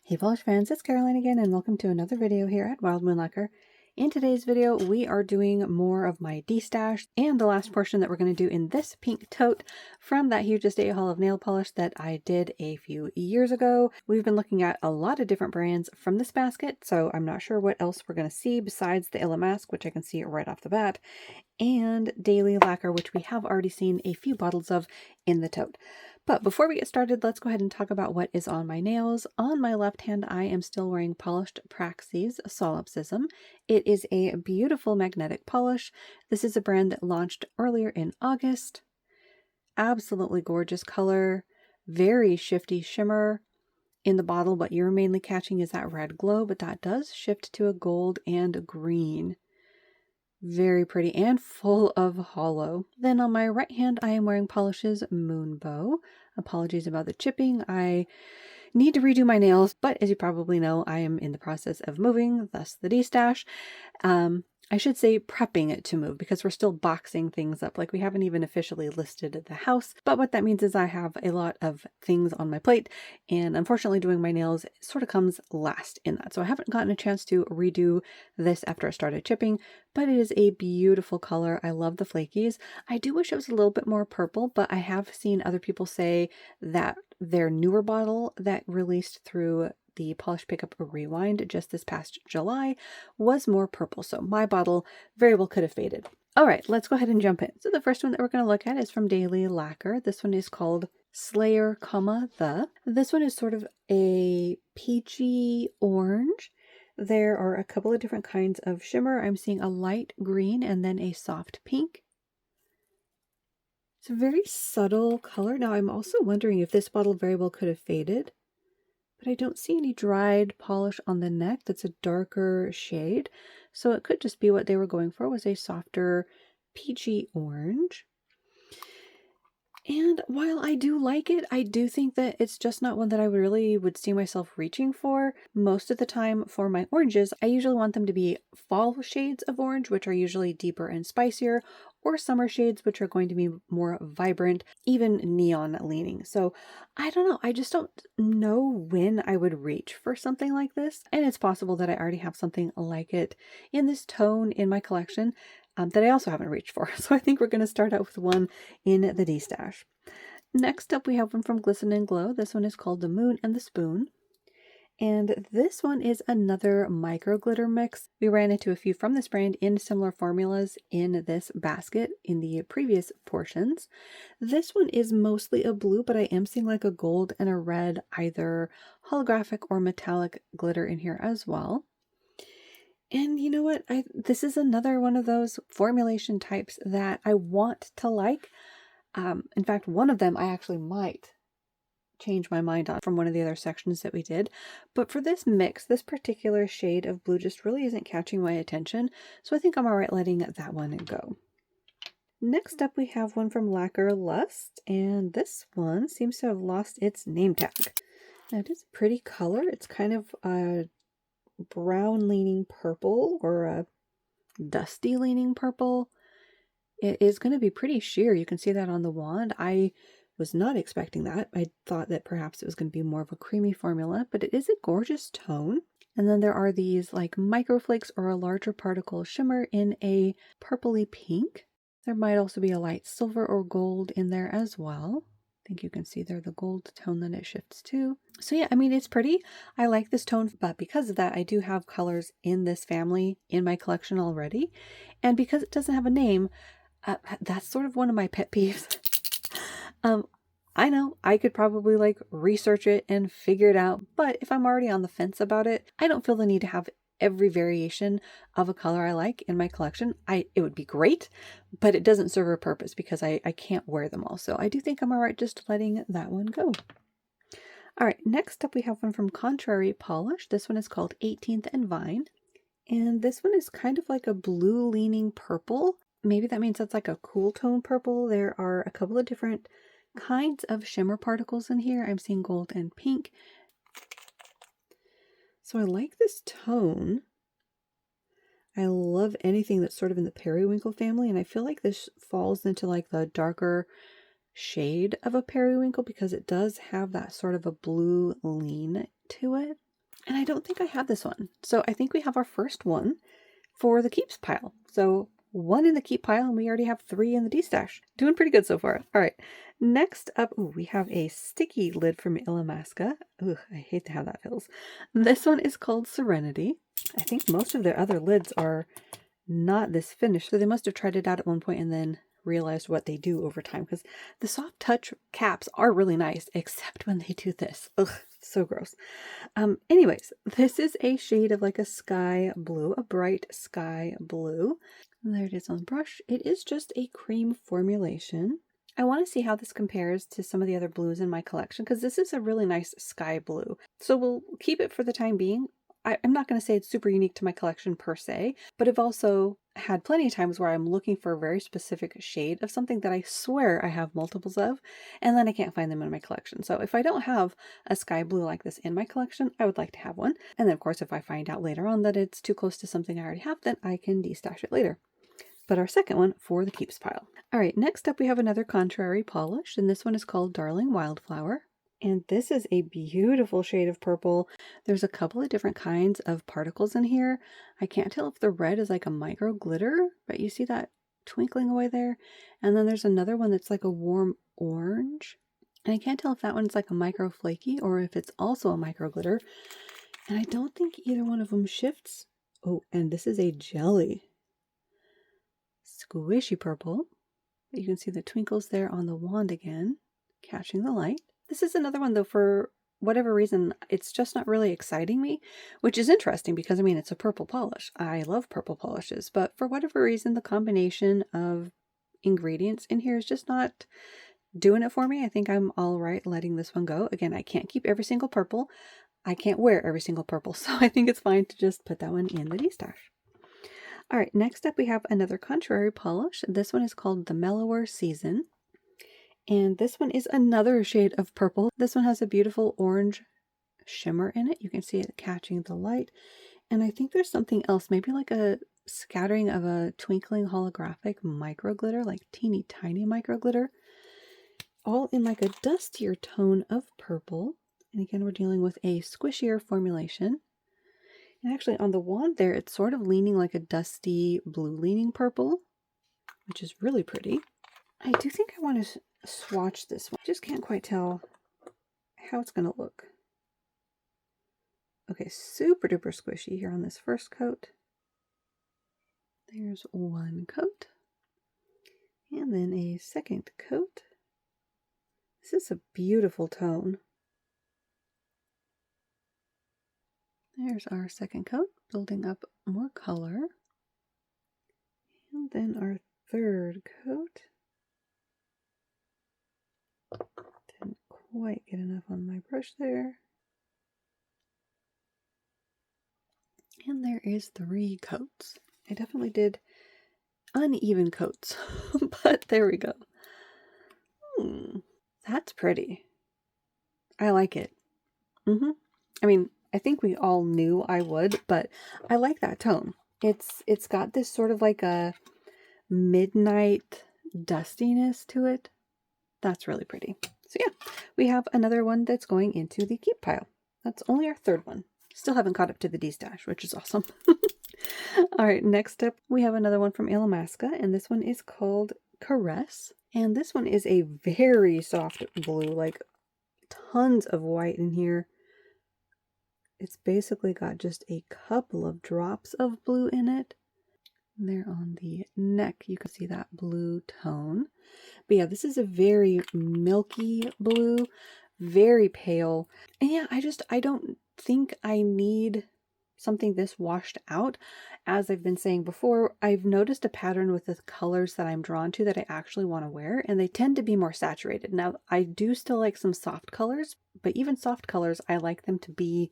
Hey Polish fans, it's Caroline again and welcome to another video here at Wild Moon Lacquer. In today's video, we are doing more of my Destash and the last portion that we're going to do in this pink tote from that huge estate haul of nail polish that I did a few years ago. We've been looking at a lot of different brands from this basket, so I'm not sure what else we're going to see besides the Illamasqua, which I can see right off the bat, and Daily Lacquer, which we have already seen a few bottles of in the tote. But before we get started, let's go ahead and talk about what is on my nails. On my left hand, I am still wearing polished Praxis Solipsism. It is a beautiful magnetic polish. This is a brand that launched earlier in August. Absolutely gorgeous color, very shifty shimmer. In the bottle, what you're mainly catching is that red glow, but that does shift to a gold and green. Very pretty and full of hollow. Then on my right hand, I am wearing Pahlish's Moonbow. Apologies about the chipping. I need to redo my nails, but as you probably know, I am in the process of moving, thus the Destash. I should say prepping it to move because we're still boxing things up. Like we haven't even officially listed the house, but what that means is I have a lot of things on my plate, and unfortunately doing my nails sort of comes last in that. So I haven't gotten a chance to redo this after I started chipping, but it is a beautiful color. I love the flakies. I do wish it was a little bit more purple, but I have seen other people say that their newer bottle that released through the Polish Pickup Rewind just this past July was more purple, so my bottle very well could have faded. All right, let's go ahead and jump in. So the first one that we're going to look at is from Daily Lacquer. This one is called Slayer, the. This one is sort of a peachy orange. There are a couple of different kinds of shimmer. I'm seeing a light green and then a soft pink. It's a very subtle color. Now I'm also wondering if this bottle very well could have faded, but I don't see any dried polish on the neck. That's a darker shade. So it could just be what they were going for was a softer peachy orange. And while I do like it, I do think that it's just not one that I really would see myself reaching for. Most of the time for my oranges, I usually want them to be fall shades of orange, which are usually deeper and spicier, or summer shades, which are going to be more vibrant, even neon leaning. So I don't know. I just don't know when I would reach for something like this. And it's possible that I already have something like it in this tone in my collection that I also haven't reached for. So I think we're going to start out with one in the Destash. Next up, we have one from Glisten and Glow. This one is called The Moon and the Spoon. And this one is another micro glitter mix. We ran into a few from this brand in similar formulas in this basket in the previous portions. This one is mostly a blue, but I am seeing like a gold and a red, either holographic or metallic glitter in here as well. And you know what? This is another one of those formulation types that I want to like. In fact, one of them I actually might change my mind on from one of the other sections that we did. But for this mix, this particular shade of blue just really isn't catching my attention. So I think I'm all right letting that one go. Next up, we have one from Lacquer Lust. And this one seems to have lost its name tag. Now it is a pretty color. It's kind of a brown leaning purple or a dusty leaning purple. It is going to be pretty sheer. You can see that on the wand. I was not expecting that. I thought that perhaps it was going to be more of a creamy formula, but it is a gorgeous tone. And then there are these like microflakes or a larger particle shimmer in a purpley pink. There might also be a light silver or gold in there as well. I think you can see there the gold tone that it shifts to. So yeah, I mean, it's pretty. I like this tone, but because of that, I do have colors in this family in my collection already. And because it doesn't have a name, that's sort of one of my pet peeves. I know I could probably like research it and figure it out, but if I'm already on the fence about it, I don't feel the need to have every variation of a color I like in my collection. It would be great, but it doesn't serve a purpose because I can't wear them all. So I do think I'm all right just letting that one go. All right, next up we have one from Contrary Polish. This one is called 18th and Vine. And this one is kind of like a blue leaning purple. Maybe that means that's like a cool tone purple. There are a couple of different kinds of shimmer particles in here. I'm seeing gold and pink. So I like this tone. I love anything that's sort of in the periwinkle family, and I feel like this falls into like the darker shade of a periwinkle because it does have that sort of a blue lean to it. And I don't think I have this one. So I think we have our first one for the keeps pile. So 1 in the keep pile, and we already have 3 in the Destash. Doing pretty good so far. All right. Next up, ooh, we have a sticky lid from Illamasqua. Ooh, I hate how that feels. This one is called Serenity. I think most of their other lids are not this finished, so they must have tried it out at one point and then realized what they do over time, because the soft touch caps are really nice, except when they do this. Ugh, so gross. Anyways, this is a shade of like a sky blue, a bright sky blue. There it is on the brush. It is just a cream formulation. I want to see how this compares to some of the other blues in my collection, because this is a really nice sky blue. So we'll keep it for the time being. I'm not going to say it's super unique to my collection per se, but I've also had plenty of times where I'm looking for a very specific shade of something that I swear I have multiples of, and then I can't find them in my collection. So if I don't have a sky blue like this in my collection, I would like to have one. And then of course, if I find out later on that it's too close to something I already have, then I can destash it later. But our second one for the keeps pile. All right, next up we have another contrary polish, and this one is called Darling Wildflower. And this is a beautiful shade of purple. There's a couple of different kinds of particles in here. I can't tell if the red is like a micro glitter, but you see that twinkling away there. And then there's another one that's like a warm orange. And I can't tell if that one's like a micro flaky or if it's also a micro glitter. And I don't think either one of them shifts. Oh, and this is a jelly. Squishy purple. You can see the twinkles there on the wand again, catching the light. This is another one, though, for whatever reason, it's just not really exciting me, which is interesting because, I mean, it's a purple polish. I love purple polishes, but for whatever reason, the combination of ingredients in here is just not doing it for me. I think I'm all right letting this one go. Again, I can't keep every single purple. I can't wear every single purple, so I think it's fine to just put that one in the Destash. All right, next up we have another contrary polish. This one is called the Mellower Season. And this one is another shade of purple. This one has a beautiful orange shimmer in it. You can see it catching the light. And I think there's something else, maybe like a scattering of a twinkling holographic micro glitter, like teeny tiny micro glitter, all in like a dustier tone of purple. And again, we're dealing with a squishier formulation. And actually on the wand there, it's sort of leaning like a dusty blue leaning purple, which is really pretty. I do think I want to swatch this one. I just can't quite tell how it's going to look. Okay, super duper squishy here on this first coat. There's one coat. And then a second coat. This is a beautiful tone. There's our second coat, building up more color. And then our third coat. Didn't quite get enough on my brush there. And there is 3 coats. I definitely did uneven coats, but there we go. That's pretty. I like it. I mean, I think we all knew I would, but I like that tone. It's got this sort of like a midnight dustiness to it. That's really pretty. So yeah, we have another one that's going into the keep pile. That's only our third one. Still haven't caught up to the Destash, which is awesome. All right, next up, we have another one from Illamasqua, and this one is called Caress. And this one is a very soft blue, like tons of white in here. It's basically got just a couple of drops of blue in it. There on the neck, you can see that blue tone. But yeah, this is a very milky blue, very pale. And yeah, I don't think I need something this washed out. As I've been saying before, I've noticed a pattern with the colors that I'm drawn to that I actually want to wear, and they tend to be more saturated. Now, I do still like some soft colors, but even soft colors, I like them to be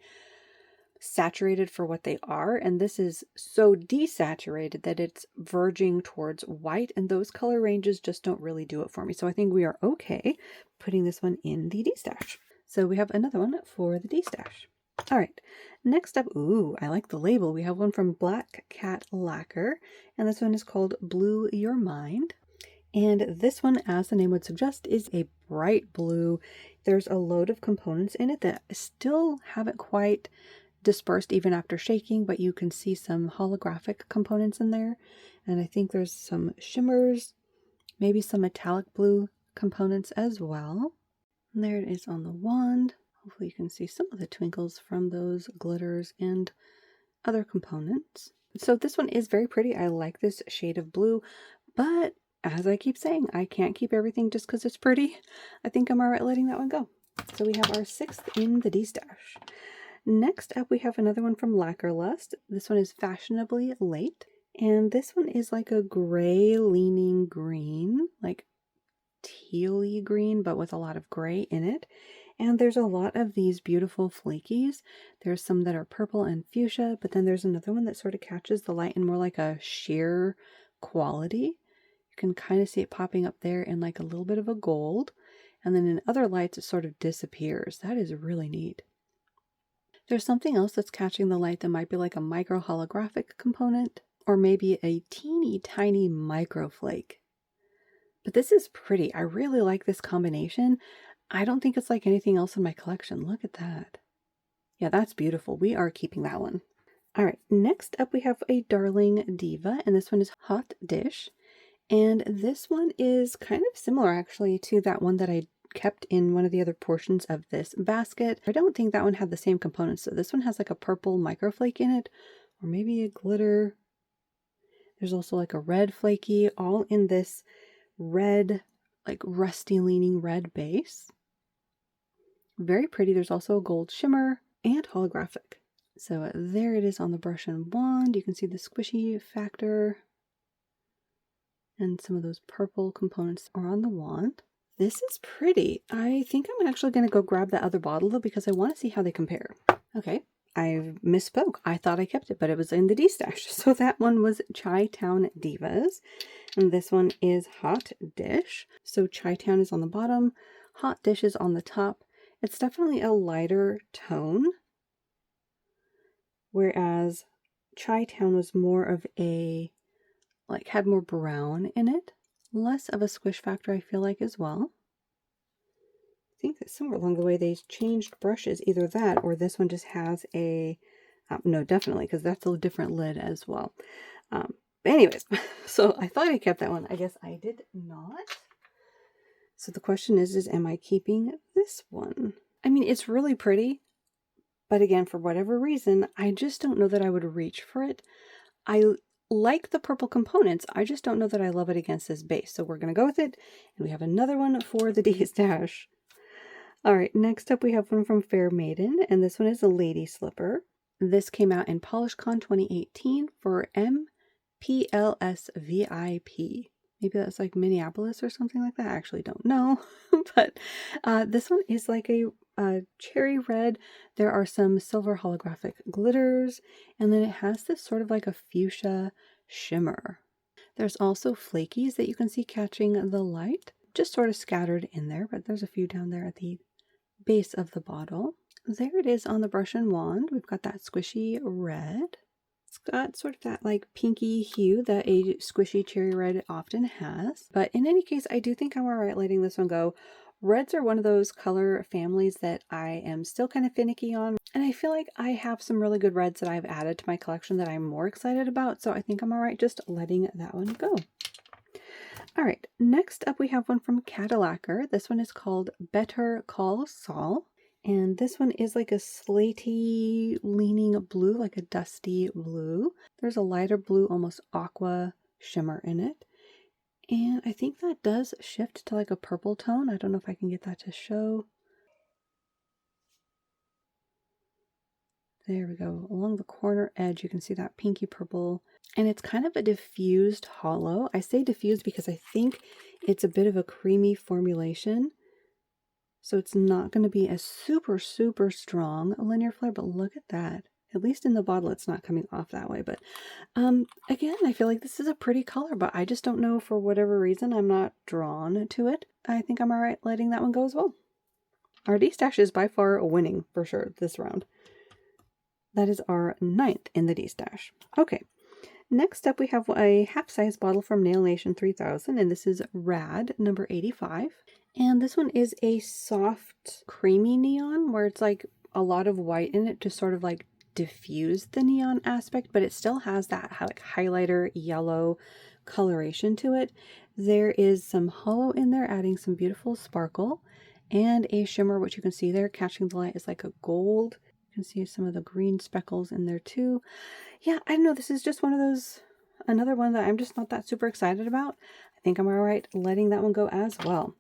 saturated for what they are, and this is so desaturated that it's verging towards white, and those color ranges just don't really do it for me. So I think we are okay putting this one in the Destash. So we have another one for the Destash. All right, next up, ooh, I like the label. We have one from Black Cat Lacquer, and this one is called Blue Your Mind. And this one, as the name would suggest, is a bright blue. There's a load of components in it that still haven't quite dispersed even after shaking, but you can see some holographic components in there. And I think there's some shimmers, maybe some metallic blue components as well. And there it is on the wand. Hopefully you can see some of the twinkles from those glitters and other components. So this one is very pretty. I like this shade of blue, but as I keep saying, I can't keep everything just because it's pretty. I think I'm alright letting that one go. So we have our 6th in the Destash. Next up, we have another one from Lacquer Lust. This one is Fashionably Late. And this one is like a gray leaning green, like tealy green, but with a lot of gray in it. And there's a lot of these beautiful flakies. There's some that are purple and fuchsia, but then there's another one that sort of catches the light in more like a sheer quality. You can kind of see it popping up there in like a little bit of a gold. And then in other lights, it sort of disappears. That is really neat. There's something else that's catching the light that might be like a micro holographic component, or maybe a teeny tiny micro flake. But this is pretty. I really like this combination. I don't think it's like anything else in my collection. Look at that. Yeah, that's beautiful. We are keeping that one. All right, next up we have a Darling Diva, and this one is Hot Dish. And this one is kind of similar actually to that one that I kept in one of the other portions of this basket. I don't think that one had the same components. So this one has like a purple microflake in it, or maybe a glitter. There's also like a red flaky, all in this red, like rusty leaning red base. Very pretty. There's also a gold shimmer and holographic. So there it is on the brush and wand. You can see the squishy factor. And some of those purple components are on the wand. This is pretty. I think I'm actually going to go grab that other bottle though, because I want to see how they compare. Okay, I misspoke. I thought I kept it, but it was in the Destash. So that one was Chi-Town Divas. And this one is Hot Dish. So Chi-Town is on the bottom. Hot Dish is on the top. It's definitely a lighter tone. Whereas Chi-Town was more of a, like, had more brown in it. Less of a squish factor, I feel like, as well. I think that somewhere along the way they changed brushes. Either that or this one just has a... no, definitely, because that's a different lid as well. Anyways, so I thought I kept that one. I guess I did not. So the question is am I keeping this one? I mean, it's really pretty. But again, for whatever reason, I just don't know that I would reach for it. I like the purple components. I just don't know that I love it against this base. So we're going to go with it. And we have another one for the Destash. All right, next up we have one from Fair Maiden. And this one is a Lady Slipper. This came out in PolishCon 2018 for MPLS VIP. Maybe that's like Minneapolis or something like that. I actually don't know. But this one is like a cherry red. There are some silver holographic glitters, and then it has this sort of like a fuchsia shimmer. There's also flakies that you can see catching the light, just sort of scattered in there, but there's a few down there at the base of the bottle. There it is on the brush and wand. We've got that squishy red. It's got sort of that like pinky hue that a squishy cherry red often has. But in any case, I do think I'm alright letting this one go. Reds are one of those color families that I am still kind of finicky on. And I feel like I have some really good reds that I've added to my collection that I'm more excited about. So I think I'm alright just letting that one go. Alright, next up we have one from Lacquer. This one is called Better Call Saul. And this one is like a slaty leaning blue, like a dusty blue. There's a lighter blue, almost aqua shimmer in it. And I think that does shift to like a purple tone. I don't know if I can get that to show. There we go. Along the corner edge, you can see that pinky purple. And it's kind of a diffused hollow. I say diffused because I think it's a bit of a creamy formulation. So it's not going to be a super, super strong linear flare, but look at that. At least in the bottle, it's not coming off that way. But again, I feel like this is a pretty color, but I just don't know, for whatever reason, I'm not drawn to it. I think I'm all right letting that one go as well. Our Destash is by far winning for sure this round. That is our 9th in the Destash. Okay, next up we have a half-size bottle from Nail Nation 3000, and this is Rad number 85. And this one is a soft, creamy neon where it's like a lot of white in it to sort of like diffuse the neon aspect, but it still has that like highlighter yellow coloration to it. There is some hollow in there, adding some beautiful sparkle, and a shimmer, which you can see there catching the light is like a gold. You can see some of the green speckles in there too. Yeah, I don't know, this is just one of those, another one that I'm just not that super excited about. I think I'm all right letting that one go as well.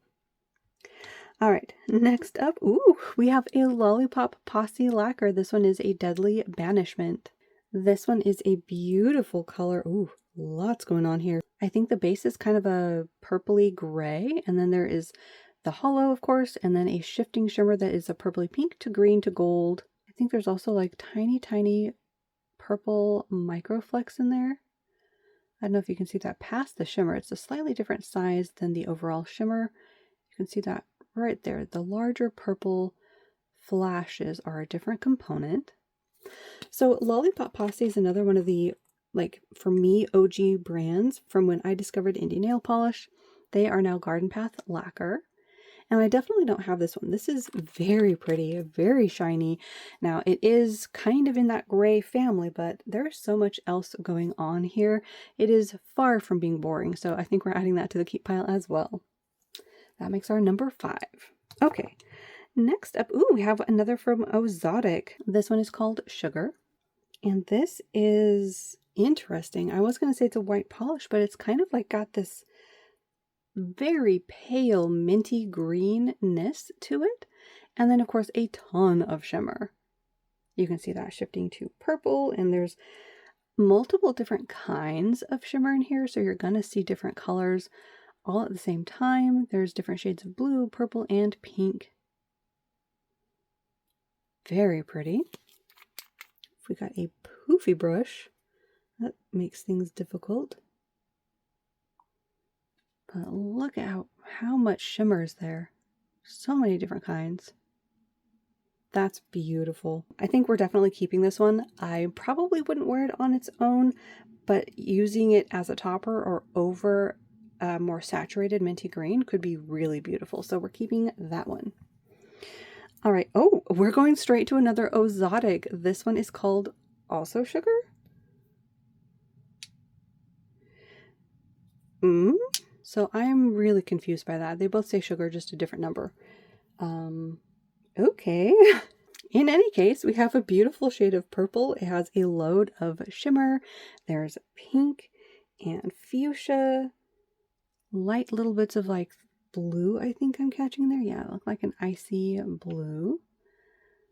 All right, next up, ooh, we have a Lollipop Posse Lacquer. This one is a Deadly Banishment. This one is a beautiful color. Ooh, lots going on here. I think the base is kind of a purpley gray, and then there is the hollow, of course, and then a shifting shimmer that is a purpley pink to green to gold. I think there's also like tiny purple microflecks in there. I don't know if you can see that past the shimmer. It's a slightly different size than the overall shimmer. You can see that right there. The larger purple flashes are a different component. So Lollipop Posse is another one of the, like, for me, OG brands from when I discovered indie nail polish. They are now Garden Path Lacquer. And I definitely don't have this one. This is very pretty, very shiny. Now, it is kind of in that gray family, but there's so much else going on here. It is far from being boring, so I think we're adding that to the keep pile as well. That makes our number 5. Okay, next up, ooh, we have another from Ozotic. This one is called Sugar. And this is interesting. I was going to say it's a white polish, but it's kind of like got this very pale minty greenness to it. And then, of course, a ton of shimmer. You can see that shifting to purple, and there's multiple different kinds of shimmer in here. So you're going to see different colors all at the same time. There's different shades of blue, purple, and pink. Very pretty. If we got a poofy brush, that makes things difficult. But look at how much shimmer is there. So many different kinds. That's beautiful. I think we're definitely keeping this one. I probably wouldn't wear it on its own, but using it as a topper or over a more saturated minty green could be really beautiful. So we're keeping that one. All right. Oh, we're going straight to another Ozotic. This one is called also Sugar. So I'm really confused by that. They both say sugar, just a different number. Okay. In any case, we have a beautiful shade of purple. It has a load of shimmer. There's pink and fuchsia. Light little bits of like blue, I think I'm catching there. Yeah, it looked like an icy blue.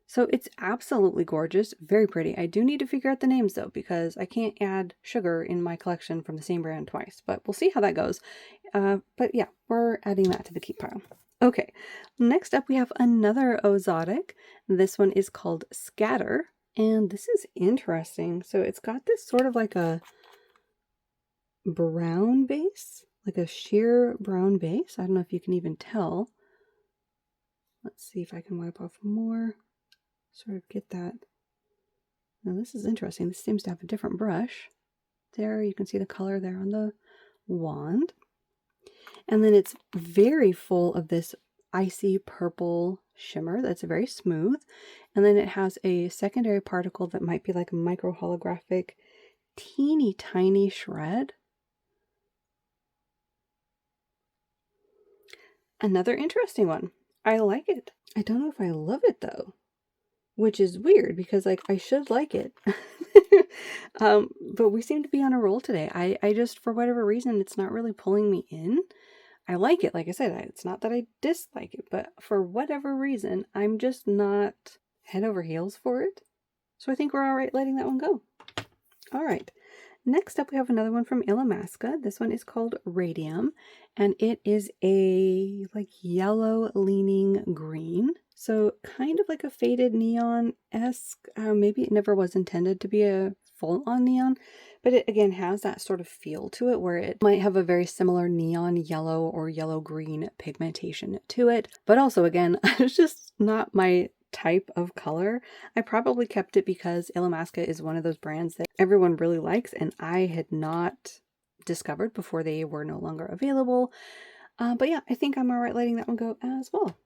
So it's absolutely gorgeous. Very pretty. I do need to figure out the names though, because I can't add sugar in my collection from the same brand twice. But we'll see how that goes. But yeah, we're adding that to the keep pile. Okay, next up we have another Ozotic. This one is called Scatter. And this is interesting. So it's got this sort of like a brown base. Like a sheer brown base. I don't know if you can even tell. Let's see if I can wipe off more. Sort of get that. Now this is interesting. This seems to have a different brush. There you can see the color there on the wand. And then it's very full of this icy purple shimmer that's very smooth. And then it has a secondary particle that might be like a micro holographic teeny tiny shred. Another interesting one. I like it. I don't know if I love it though, which is weird because like I should like it. But we seem to be on a roll today. I just, for whatever reason, it's not really pulling me in. I like it. Like I said, it's not that I dislike it, but for whatever reason, I'm just not head over heels for it. So I think we're all right letting that one go. All right. Next up, we have another one from Illamasqua. This one is called Radium, and it is a like yellow leaning green. So kind of like a faded neon-esque. Maybe it never was intended to be a full-on neon, but it again has that sort of feel to it where it might have a very similar neon yellow or yellow-green pigmentation to it. But also, again, it's just not my type of color. I probably kept it because Illamasqua is one of those brands that everyone really likes and I had not discovered before they were no longer available. But yeah, I think I'm all right letting that one go as well.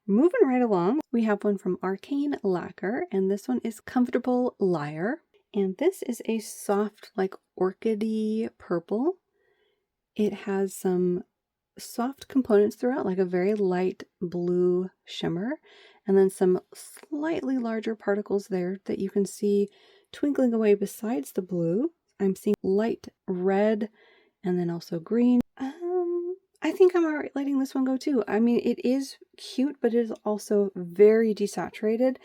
Moving right along, we have one from Arcane Lacquer, and this one is Comfortable Liar. And this is a soft, like orchidy purple. It has some soft components throughout, like a very light blue shimmer, and then some slightly larger particles there that you can see twinkling away besides the blue. I'm seeing light red and then also green. I think I'm alright letting this one go too. I mean, it is cute, but it is also very desaturated.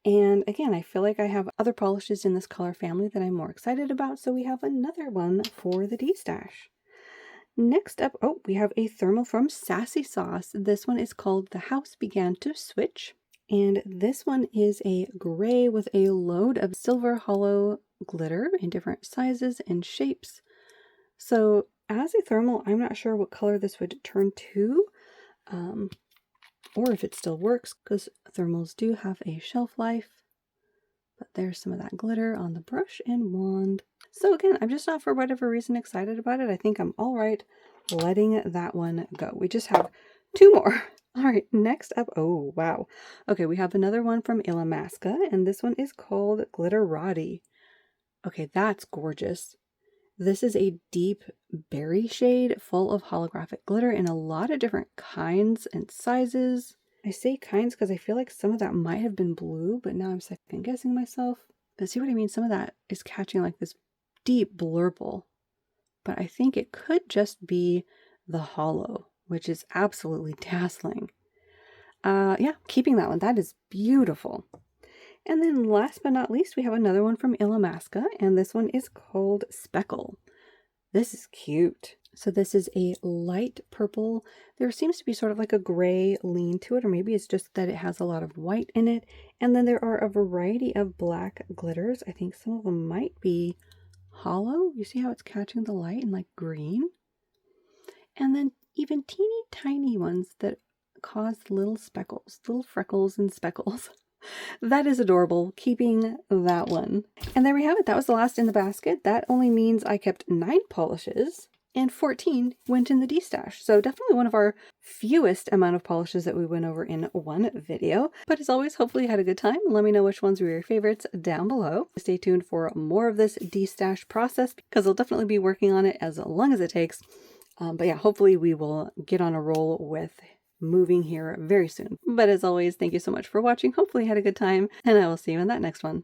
And again, I feel like I have other polishes in this color family that I'm more excited about, so we have another one for the Destash. Next up, oh, we have a thermal from Sassy Sauce. This one is called The House Began to Switch. And this one is a gray with a load of silver hollow glitter in different sizes and shapes. So as a thermal, I'm not sure what color this would turn to, or if it still works, because thermals do have a shelf life. But there's some of that glitter on the brush and wand. So again, I'm just not, for whatever reason, excited about it. I think I'm all right letting that one go. We just have two more. All right, next up, oh, wow. Okay, we have another one from Illamasqua, and this one is called Glitter Roddy. Okay, that's gorgeous. This is a deep berry shade full of holographic glitter in a lot of different kinds and sizes. I say kinds because I feel like some of that might have been blue, but now I'm second guessing myself. But see what I mean? Some of that is catching like this deep blurple. But I think it could just be the hollow, which is absolutely dazzling. Yeah, keeping that one. That is beautiful. And then last but not least, we have another one from Illamasqua, and this one is called Speckle. This is cute. So this is a light purple. There seems to be sort of like a gray lean to it, or maybe it's just that it has a lot of white in it. And then there are a variety of black glitters. I think some of them might be hollow. You see how it's catching the light in like green? And then even teeny tiny ones that cause little speckles, little freckles and speckles. That is adorable, keeping that one. And there we have it. That was the last in the basket. That only means I kept 9 polishes and 14 went in the Destash. So definitely one of our fewest amount of polishes that we went over in one video. But as always, hopefully you had a good time. Let me know which ones were your favorites down below. Stay tuned for more of this Destash process because I'll definitely be working on it as long as it takes. But yeah, hopefully we will get on a roll with moving here very soon. But as always, thank you so much for watching. Hopefully you had a good time, and I will see you in that next one.